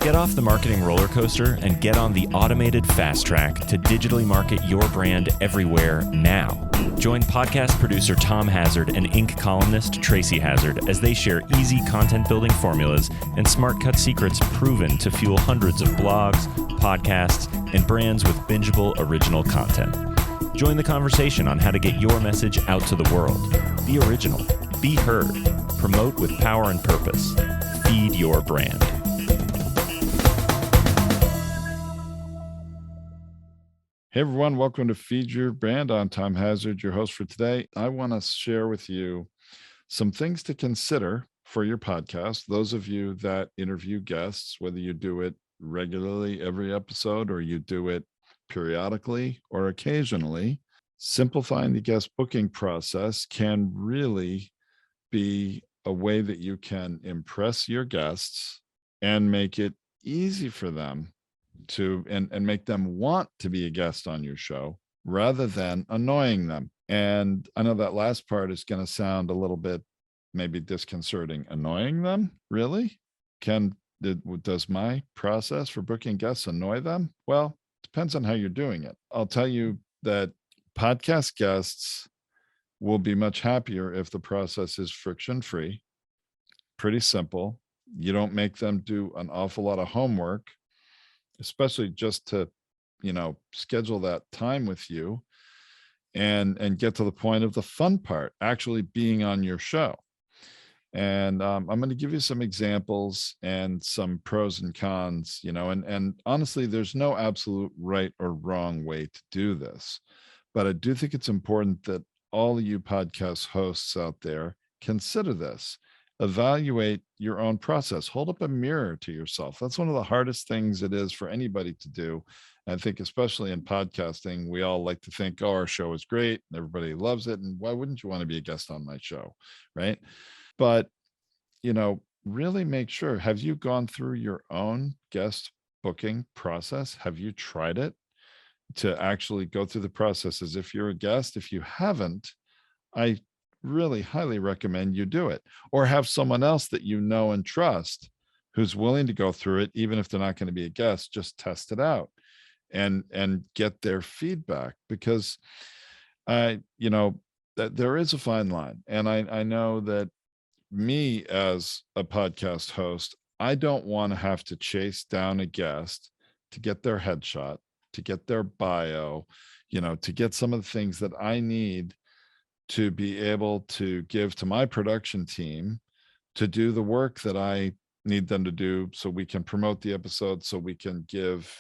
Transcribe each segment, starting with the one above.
Get off the marketing roller coaster and get on the automated fast track to digitally market your brand everywhere now. Join podcast producer Tom Hazzard and Inc. columnist Tracy Hazzard as they share easy content building formulas and smart cut secrets proven to fuel hundreds of blogs, podcasts, and brands with bingeable original content. Join the conversation on how to get your message out to the world. Be original. Be heard. Promote with power and purpose. Feed your brand. Hey everyone, welcome to Feed Your Brand. I'm Tom Hazzard, your host for today. I want to share with you some things to consider for your podcast. Those of you that interview guests, whether you do it regularly every episode or you do it periodically or occasionally, simplifying the guest booking process can really be a way that you can impress your guests and make it easy for them to and make them want to be a guest on your show rather than annoying them. And I know that last part is going to sound a little bit maybe disconcerting. Annoying them? Really? Does my process for booking guests annoy them? Well, depends on how you're doing it. I'll tell you that podcast guests will be much happier if the process is friction-free, pretty simple. You don't make them do an awful lot of homework, especially just to, schedule that time with you and get to the point of the fun part, actually being on your show. And I'm going to give you some examples and some pros and cons, and honestly, there's no absolute right or wrong way to do this. But I do think it's important that all of you podcast hosts out there consider this. Evaluate your own process. Hold up a mirror to yourself. That's one of the hardest things it is for anybody to do. I think especially in podcasting, we all like to think, oh, our show is great and everybody loves it. And why wouldn't you want to be a guest on my show? Right. But, really make sure, have you gone through your own guest booking process? Have you tried it to actually go through the process as if you're a guest? If you haven't, I really highly recommend you do it, or have someone else that you know and trust who's willing to go through it, even if they're not going to be a guest. Just test it out and get their feedback, because that there is a fine line. And I know that me as a podcast host, I don't want to have to chase down a guest to get their headshot, to get their bio, to get some of the things that I need to be able to give to my production team to do the work that I need them to do, so we can promote the episode, so we can give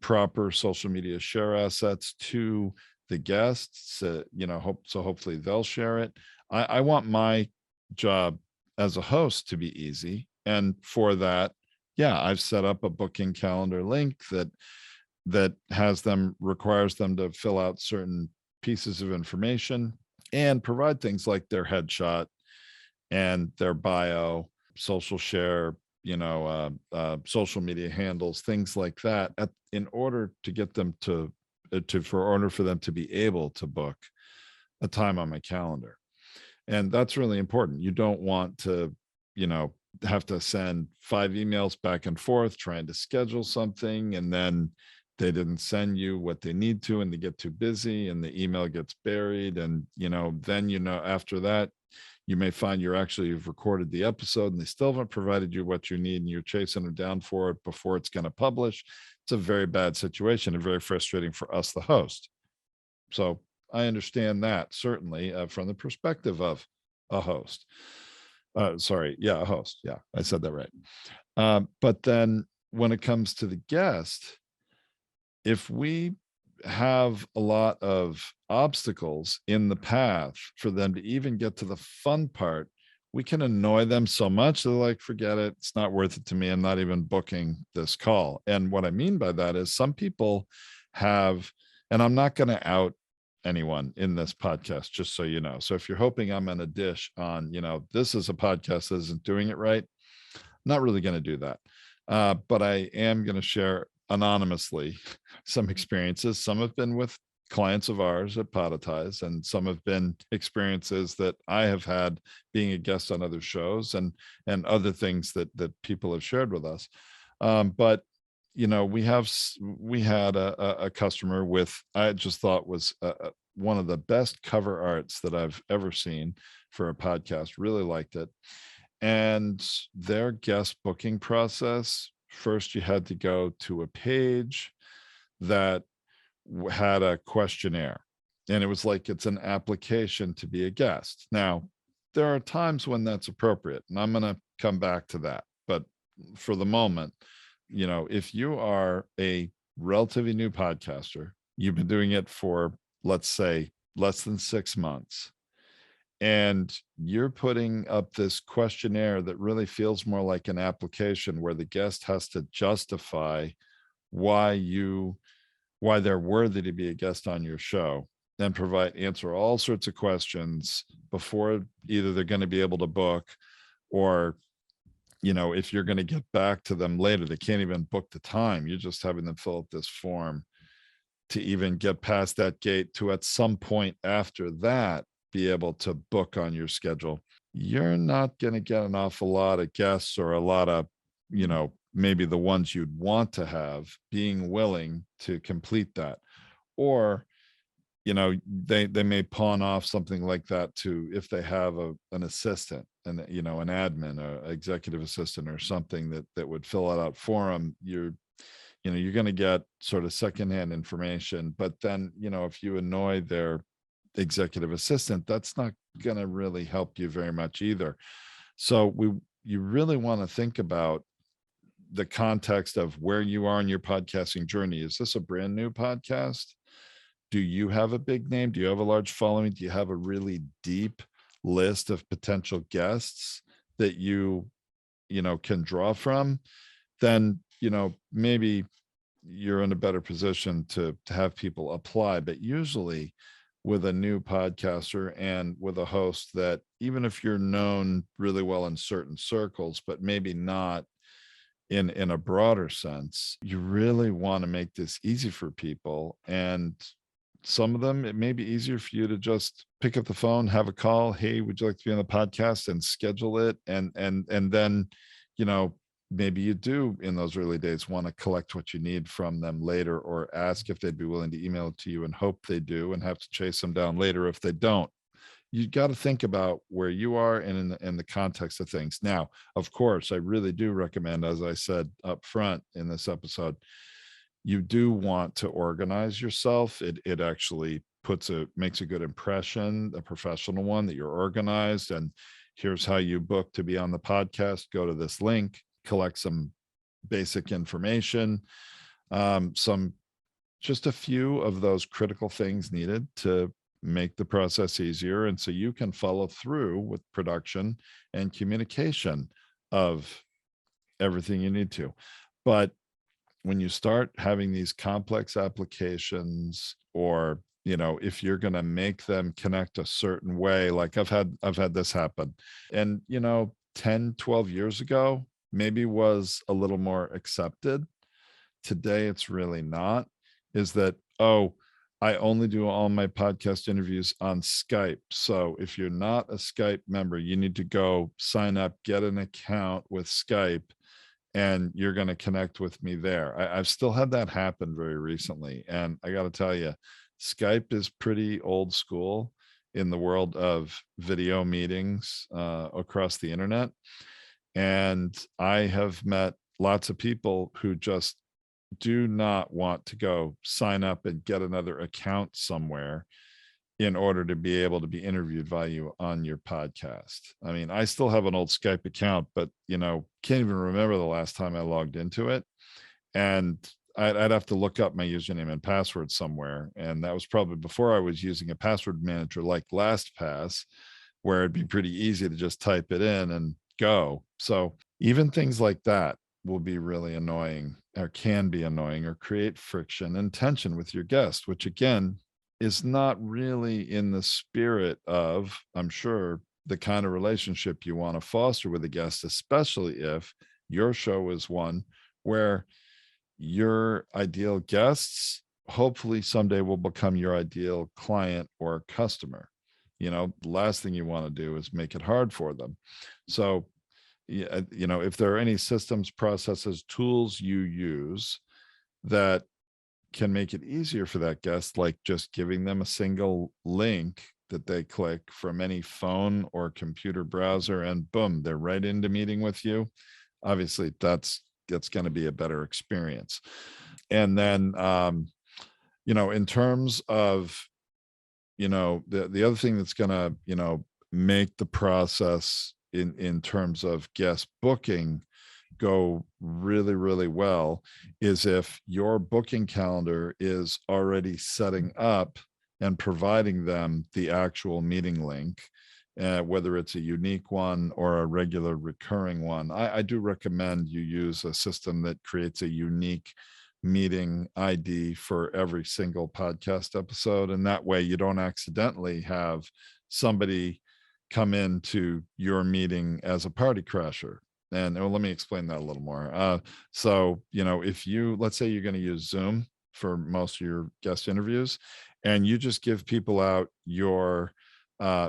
proper social media share assets to the guests, hopefully they'll share it. I want my job as a host to be easy. And for that, I've set up a booking calendar link that requires them to fill out certain pieces of information and provide things like their headshot and their bio, social share, social media handles, things like that, in order to get them for them to be able to book a time on my calendar. And that's really important. You don't want to, have to send 5 emails back and forth trying to schedule something, and then they didn't send you what they need to, and they get too busy and the email gets buried. And, then, after that, you may find you've recorded the episode and they still haven't provided you what you need, and you're chasing them down for it before it's going to publish. It's a very bad situation and very frustrating for us, the host. So I understand that, certainly, from the perspective of a host. A host. Yeah, I said that right. But then when it comes to the guest, if we have a lot of obstacles in the path for them to even get to the fun part, we can annoy them so much they're like, forget it, it's not worth it to me, I'm not even booking this call. And what I mean by that is some people have, and I'm not going to out anyone in this podcast, just so you know. So if you're hoping I'm on a dish on, this is a podcast that isn't doing it right, I'm not really going to do that. But I am going to share anonymously some experiences. Some have been with clients of ours at Podetize, and some have been experiences that I have had being a guest on other shows and other things that people have shared with us. But we had a customer with, I just thought was one of the best cover arts that I've ever seen for a podcast. Really liked it. And their guest booking process, first you had to go to a page that had a questionnaire, and it was like it's an application to be a guest. Now, there are times when that's appropriate, and I'm going to come back to that. But for the moment, if you are a relatively new podcaster, you've been doing it for, let's say, less than 6 months, and you're putting up this questionnaire that really feels more like an application where the guest has to justify why they're worthy to be a guest on your show, and answer all sorts of questions before either they're going to be able to book, or if you're going to get back to them later, they can't even book the time. You're just having them fill out this form to even get past that gate, to at some point after that be able to book on your schedule. You're not going to get an awful lot of guests, or a lot of, maybe the ones you'd want to have, being willing to complete that. Or, they may pawn off something like that to, if they have an assistant, and an admin or executive assistant or something that would fill it out for them. You're going to get sort of secondhand information. But then, if you annoy their executive assistant, that's not going to really help you very much either. So you really want to think about the context of where you are in your podcasting journey. Is this a brand new podcast? Do you have a big name? Do you have a large following? Do you have a really deep list of potential guests that you can draw from? Then, maybe you're in a better position to have people apply. But usually with a new podcaster and with a host that, even if you're known really well in certain circles, but maybe not in a broader sense, you really want to make this easy for people. And some of them, it may be easier for you to just pick up the phone, have a call. Hey, would you like to be on the podcast, and schedule it? And then, maybe you do, in those early days, want to collect what you need from them later, or ask if they'd be willing to email it to you, and hope they do, and have to chase them down later if they don't. You got to think about where you are and in the context of things. Now, of course, I really do recommend, as I said up front in this episode, you do want to organize yourself. It actually makes a good impression, a professional one, that you're organized. And here's how you book to be on the podcast. Go to this link, collect some basic information, just a few of those critical things needed to make the process easier. And so you can follow through with production and communication of everything you need to. But when you start having these complex applications, or, if you're going to make them connect a certain way, like I've had this happen. And, 10, 12 years ago, maybe was a little more accepted. Today, it's really not. Is that, I only do all my podcast interviews on Skype. So if you're not a Skype member, you need to go sign up, get an account with Skype, and you're going to connect with me there. I've still had that happen very recently. And I got to tell you, Skype is pretty old school in the world of video meetings across the internet. And I have met lots of people who just do not want to go sign up and get another account somewhere in order to be able to be interviewed by you on your podcast. I mean, I still have an old Skype account, but, can't even remember the last time I logged into it. And I'd have to look up my username and password somewhere. And that was probably before I was using a password manager like LastPass, where it'd be pretty easy to just type it in and go. So even things like that will be really annoying, or can be annoying, or create friction and tension with your guest, which again is not really in the spirit of, I'm sure, the kind of relationship you want to foster with a guest, especially if your show is one where your ideal guests hopefully someday will become your ideal client or customer. The last thing you want to do is make it hard for them. So if there are any systems, processes, tools you use that can make it easier for that guest, like just giving them a single link that they click from any phone or computer browser, and boom, they're right into meeting with you. Obviously, that's going to be a better experience. And then, in terms of, the other thing that's going to, make the process in terms of guest booking go really, really well is if your booking calendar is already setting up and providing them the actual meeting link, whether it's a unique one or a regular recurring one. I do recommend you use a system that creates a unique meeting ID for every single podcast episode. And that way you don't accidentally have somebody come into your meeting as a party crasher. And let me explain that a little more. So, if let's say you're going to use Zoom for most of your guest interviews, and you just give people out your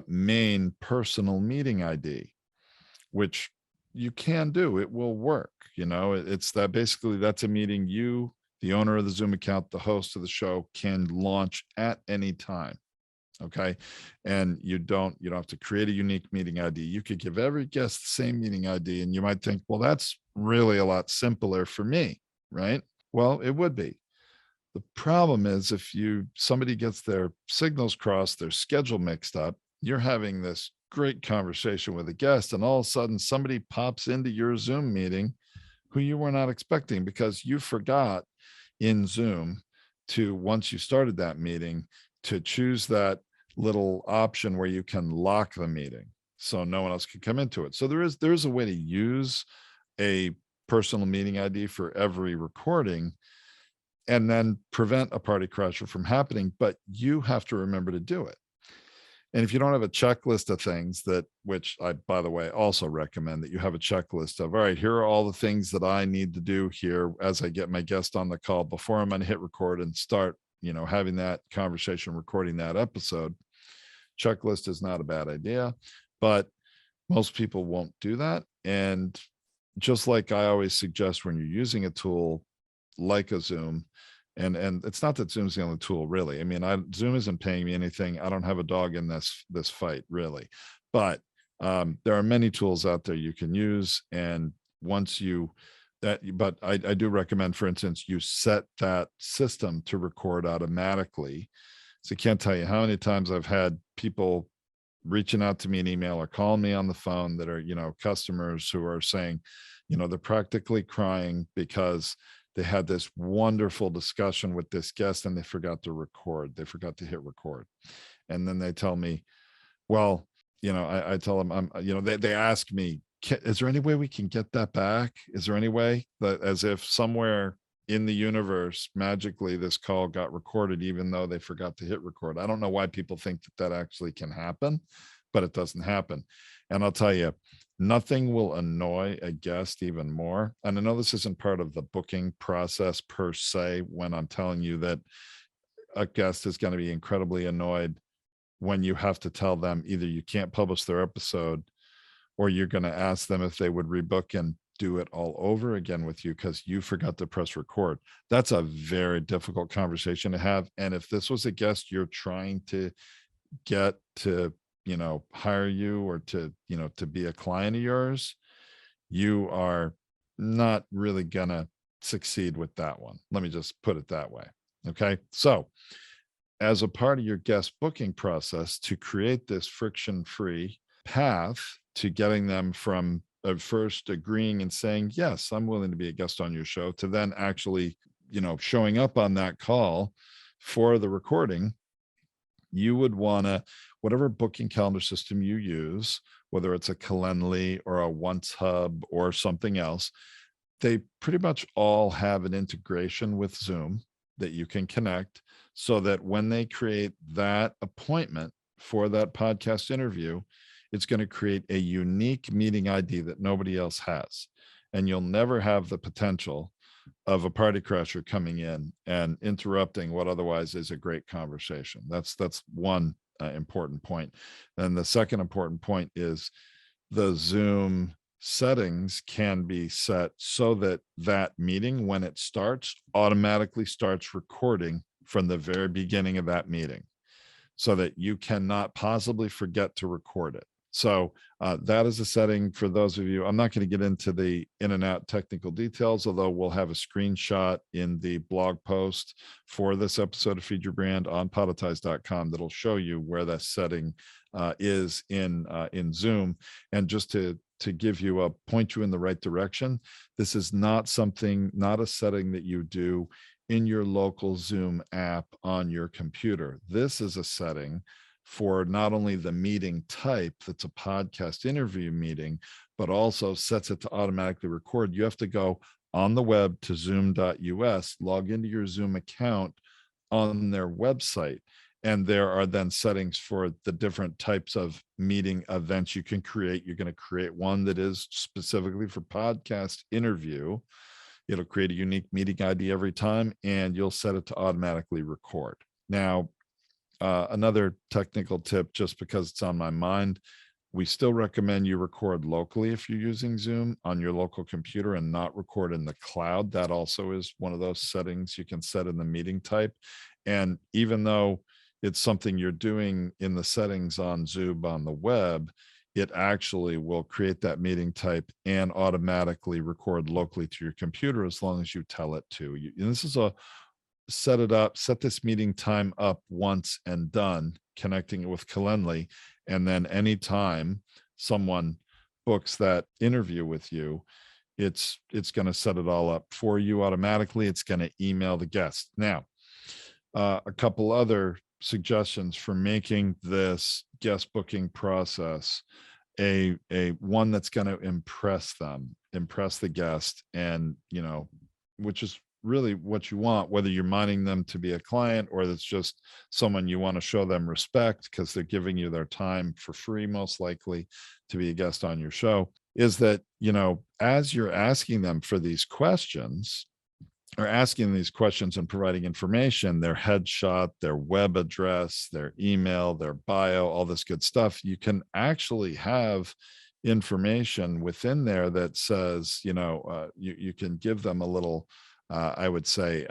main personal meeting ID, which you can do, it will work. It's that basically that's a meeting you, the owner of the Zoom account, the host of the show, can launch at any time. Okay. And you don't have to create a unique meeting ID. You could give every guest the same meeting ID, and you might think, well, that's really a lot simpler for me, right? Well, it would be. The problem is if somebody gets their signals crossed, their schedule mixed up, you're having this great conversation with a guest, and all of a sudden somebody pops into your Zoom meeting who you were not expecting because you forgot in Zoom to, once you started that meeting, to choose that little option where you can lock the meeting so no one else can come into it. So there is a way to use a personal meeting ID for every recording and then prevent a party crasher from happening, but you have to remember to do it. And if you don't have a checklist of things which I, by the way, also recommend that you have a checklist of, all right, here are all the things that I need to do here as I get my guest on the call before I'm going to hit record and start, having that conversation, recording that episode. Checklist is not a bad idea, but most people won't do that. And just like I always suggest when you're using a tool like a Zoom, and it's not that Zoom's the only tool, really. I mean, Zoom isn't paying me anything. I don't have a dog in this fight, really. But there are many tools out there you can use. And but I do recommend, for instance, you set that system to record automatically. So I can't tell you how many times I've had people reaching out to me in email or calling me on the phone that are, customers who are saying, they're practically crying because they had this wonderful discussion with this guest and they forgot to record. They forgot to hit record. And then they tell me, well, I tell them, they ask me, is there any way we can get that back? Is there any way that, as if somewhere in the universe, magically this call got recorded, even though they forgot to hit record? I don't know why people think that actually can happen, but it doesn't happen. And I'll tell you, nothing will annoy a guest even more. And I know this isn't part of the booking process per se, when I'm telling you that a guest is going to be incredibly annoyed when you have to tell them either you can't publish their episode, or you're going to ask them if they would rebook and do it all over again with you because you forgot to press record. That's a very difficult conversation to have. And if this was a guest you're trying to get to, hire you or to be a client of yours, you are not really gonna succeed with that one. Let me just put it that way. Okay. So as a part of your guest booking process, to create this friction-free path to getting them from first agreeing and saying, yes, I'm willing to be a guest on your show, to then actually, showing up on that call for the recording, you would want to, whatever booking calendar system you use, whether it's a Calendly or a Once Hub or something else, they pretty much all have an integration with Zoom that you can connect, so that when they create that appointment for that podcast interview, it's going to create a unique meeting ID that nobody else has. And you'll never have the potential of a party crasher coming in and interrupting what otherwise is a great conversation. That's one important point. And the second important point is the Zoom settings can be set so that that meeting, when it starts, automatically starts recording from the very beginning of that meeting, so that you cannot possibly forget to record it. So that is a setting for those of you. I'm not going to get into the in and out technical details, although we'll have a screenshot in the blog post for this episode of Feed Your Brand on podetize.com that'll show you where that setting is in Zoom. And just to give you point you in the right direction, this is not a setting that you do in your local Zoom app on your computer. This is a setting for not only the meeting type that's a podcast interview meeting, but also sets it to automatically record. You have to go on the web to zoom.us, log into your Zoom account on their website. And there are then settings for the different types of meeting events you can create. You're going to create one that is specifically for podcast interview. It'll create a unique meeting ID every time, and you'll set it to automatically record. Now, another technical tip, just because it's on my mind, we still recommend you record locally if you're using Zoom on your local computer and not record in the cloud. That also is one of those settings you can set in the meeting type. And even though it's something you're doing in the settings on Zoom on the web, it actually will create that meeting type and automatically record locally to your computer as long as you tell it to. And this is set this meeting time up once and done, connecting it with Calendly. And then anytime someone books that interview with you, it's going to set it all up for you automatically. It's going to email the guest. Now, a couple other suggestions for making this guest booking process a one that's going to impress the guest, and which is really what you want, whether you're mining them to be a client or it's just someone you want to show them respect because they're giving you their time for free, most likely, to be a guest on your show, is that as you're asking them for these questions, or asking these questions and providing information, their headshot, their web address, their email, their bio, all this good stuff, you can actually have information within there that says, you can give them a little, I would say,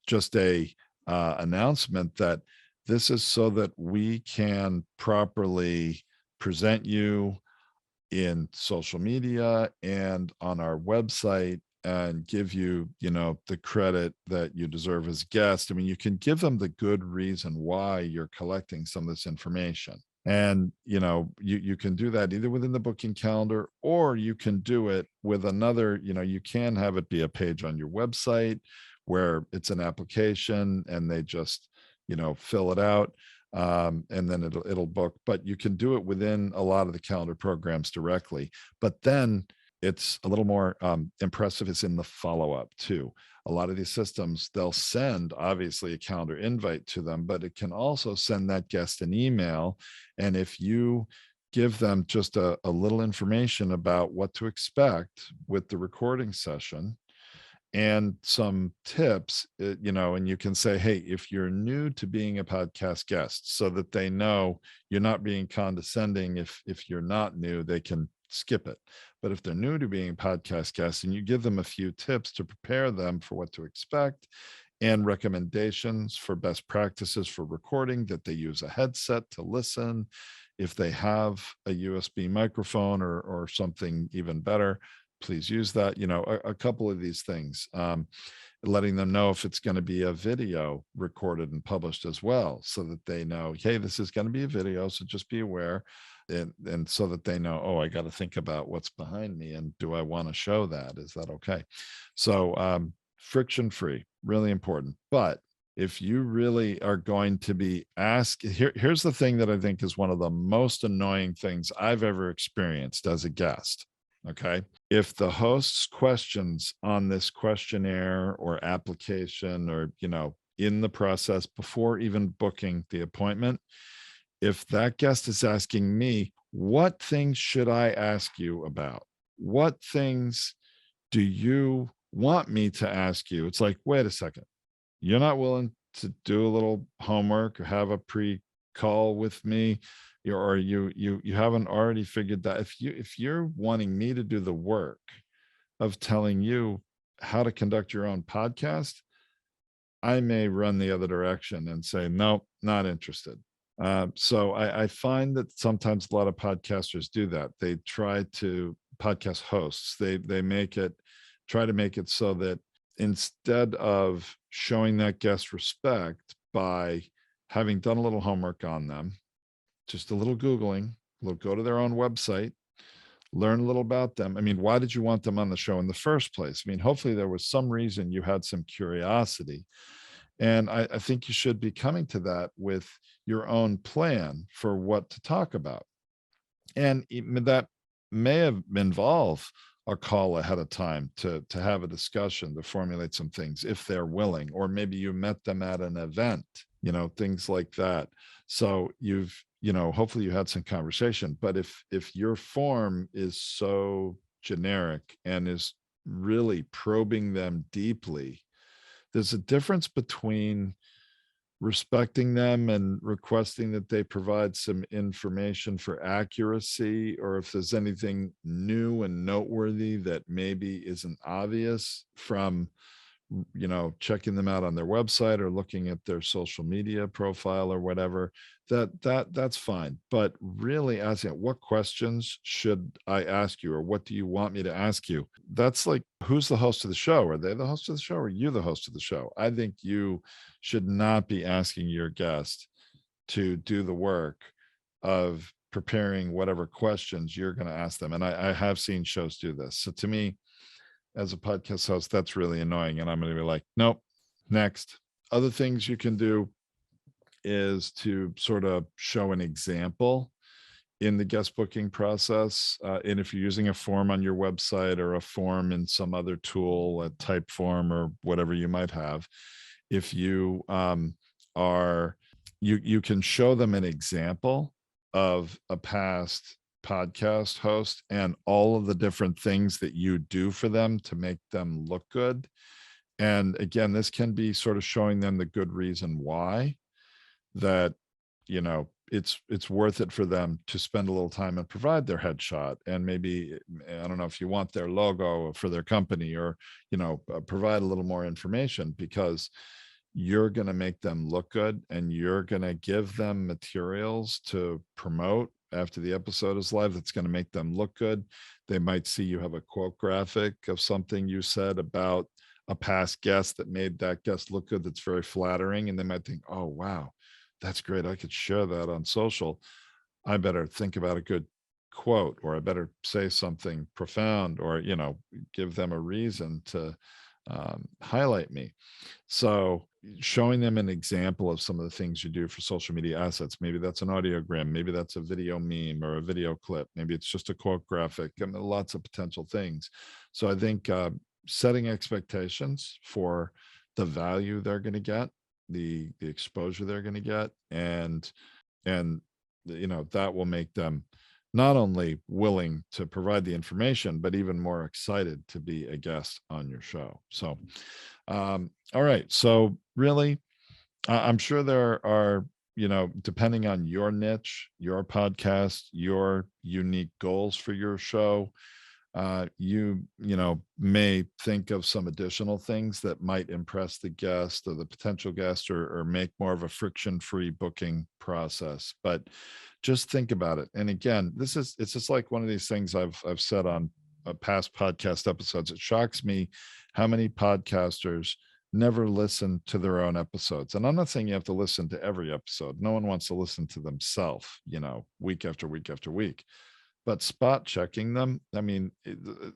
just a announcement that this is so that we can properly present you in social media and on our website, and give you, the credit that you deserve as a guest. I mean, you can give them the good reason why you're collecting some of this information. And, you can do that either within the booking calendar, or you can do it with another, you can have it be a page on your website where it's an application and they just, fill it out. And then it'll book, but you can do it within a lot of the calendar programs directly. But then it's a little more impressive is in the follow-up too. A lot of these systems, they'll send obviously a calendar invite to them, but it can also send that guest an email. And if you give them just a little information about what to expect with the recording session and some tips, and you can say, hey, if you're new to being a podcast guest, so that they know you're not being condescending. If you're not new, they can skip it. But if they're new to being a podcast guest, and you give them a few tips to prepare them for what to expect and recommendations for best practices for recording, that they use a headset to listen, if they have a USB microphone or something even better, please use that. A couple of these things, letting them know if it's going to be a video recorded and published as well, so that they know, hey, this is going to be a video, so just be aware. And so that they know, oh, I got to think about what's behind me, and do I want to show that? Is that okay? So friction free, really important. But if you really are going to be asked, here's the thing that I think is one of the most annoying things I've ever experienced as a guest. Okay. If the host's questions on this questionnaire or application, or, in the process before even booking the appointment, if that guest is asking me, what things should I ask you about? What things do you want me to ask you? It's like, wait a second. You're not willing to do a little homework or have a call with me, or you haven't already figured that, if you're wanting me to do the work of telling you how to conduct your own podcast, I may run the other direction and say, nope, not interested. So I find that sometimes a lot of podcasters do that. They try to podcast hosts. They try to make it so that instead of showing that guest respect by having done a little homework on them, just a little Googling, go to their own website, learn a little about them. I mean, why did you want them on the show in the first place? I mean, hopefully there was some reason, you had some curiosity. And I think you should be coming to that with your own plan for what to talk about. And that may have involved a call ahead of time to have a discussion, to formulate some things if they're willing, or maybe you met them at an event, things like that. So hopefully you had some conversation. But if your form is so generic and is really probing them deeply, there's a difference between respecting them and requesting that they provide some information for accuracy, or if there's anything new and noteworthy that maybe isn't obvious from checking them out on their website or looking at their social media profile or whatever, that's fine. But really asking, what questions should I ask you, or what do you want me to ask you? That's like, who's the host of the show? Are they the host of the show, or are you the host of the show? I think you should not be asking your guest to do the work of preparing whatever questions you're going to ask them. And I have seen shows do this. So to me, as a podcast host, that's really annoying. And I'm going to be like, nope, next. Other things you can do is to sort of show an example in the guest booking process. And if you're using a form on your website, or a form in some other tool, a type form or whatever you might have, if you you can show them an example of a past podcast host and all of the different things that you do for them to make them look good. And again, this can be sort of showing them the good reason why that, it's worth it for them to spend a little time and provide their headshot. And maybe, I don't know if you want their logo for their company, or, provide a little more information, because you're going to make them look good, and you're going to give them materials to promote after the episode is live that's going to make them look good. They might see you have a quote graphic of something you said about a past guest that made that guest look good, that's very flattering, and they might think, oh wow, that's great, I could share that on social. I better think about a good quote, or I better say something profound, or give them a reason to highlight me. So showing them an example of some of the things you do for social media assets. Maybe that's an audiogram, maybe that's a video meme or a video clip, maybe it's just a quote graphic. I mean, lots of potential things. So I think setting expectations for the value they're going to get, the exposure they're going to get, and that will make them not only willing to provide the information, but even more excited to be a guest on your show. So, all right. So really, I'm sure there are, depending on your niche, your podcast, your unique goals for your show, you may think of some additional things that might impress the guest or the potential guest, or make more of a friction-free booking process. But just think about it. And again, it's just like one of these things I've said on past podcast episodes. It shocks me how many podcasters never listen to their own episodes. And I'm not saying you have to listen to every episode. No one wants to listen to themselves, week after week after week. But spot checking them. I mean,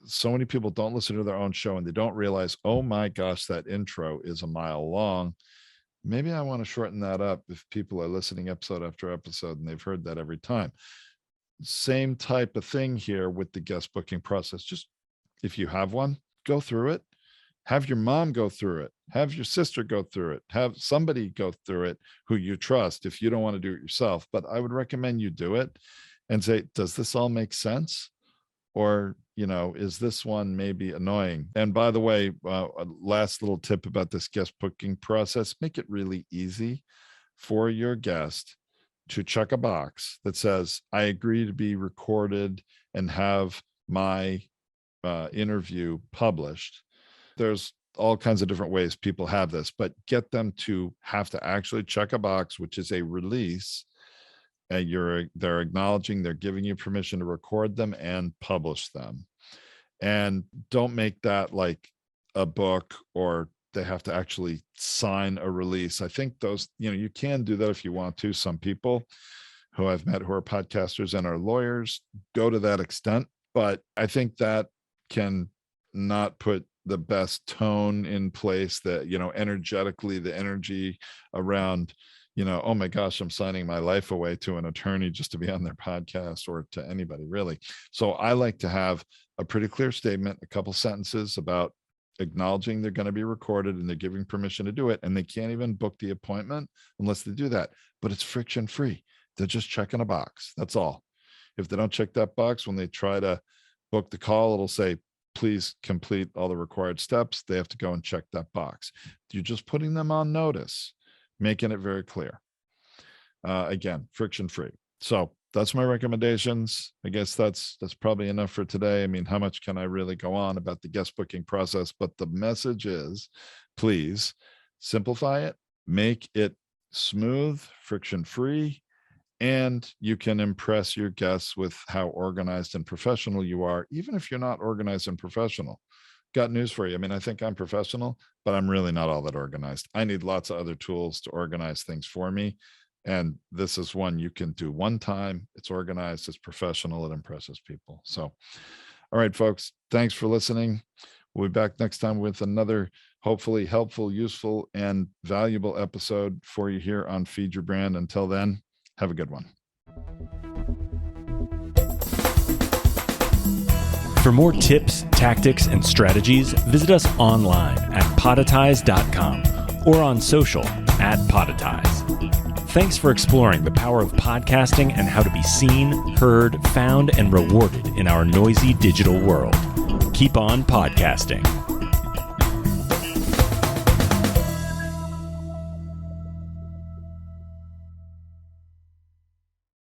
so many people don't listen to their own show, and they don't realize, oh my gosh, that intro is a mile long. Maybe I want to shorten that up if people are listening episode after episode and they've heard that every time. Same type of thing here with the guest booking process. Just if you have one, go through it. Have your mom go through it. Have your sister go through it. Have somebody go through it who you trust if you don't want to do it yourself. But I would recommend you do it and say, does this all make sense? Or, is this one maybe annoying? And by the way, a last little tip about this guest booking process: make it really easy for your guest to check a box that says, I agree to be recorded and have my interview published. There's all kinds of different ways people have this, but get them to have to actually check a box, which is a release. And they're acknowledging they're giving you permission to record them and publish them. And don't make that like a book, or they have to actually sign a release. I think those, you can do that if you want to. Some people who I've met who are podcasters and are lawyers go to that extent, but I think that can not put the best tone in place, that, energetically, the energy around, oh my gosh, I'm signing my life away to an attorney just to be on their podcast, or to anybody really. So I like to have a pretty clear statement, a couple sentences about acknowledging they're going to be recorded and they're giving permission to do it. And they can't even book the appointment unless they do that, but it's friction free. They're just checking a box. That's all. If they don't check that box, when they try to book the call, it'll say, please complete all the required steps. They have to go and check that box. You're just putting them on notice, making it very clear. Again, friction free. So that's my recommendations. I guess that's probably enough for today. I mean, how much can I really go on about the guest booking process? But the message is, please simplify it, make it smooth, friction free, and you can impress your guests with how organized and professional you are, even if you're not organized and professional. Got news for you. I mean, I think I'm professional, but I'm really not all that organized. I need lots of other tools to organize things for me. And this is one you can do one time. It's organized, it's professional, it impresses people. So, all right, folks, thanks for listening. We'll be back next time with another hopefully helpful, useful, and valuable episode for you here on Feed Your Brand. Until then, have a good one. For more tips, tactics, and strategies, visit us online at podetize.com or on social at Podetize. Thanks for exploring the power of podcasting and how to be seen, heard, found, and rewarded in our noisy digital world. Keep on podcasting.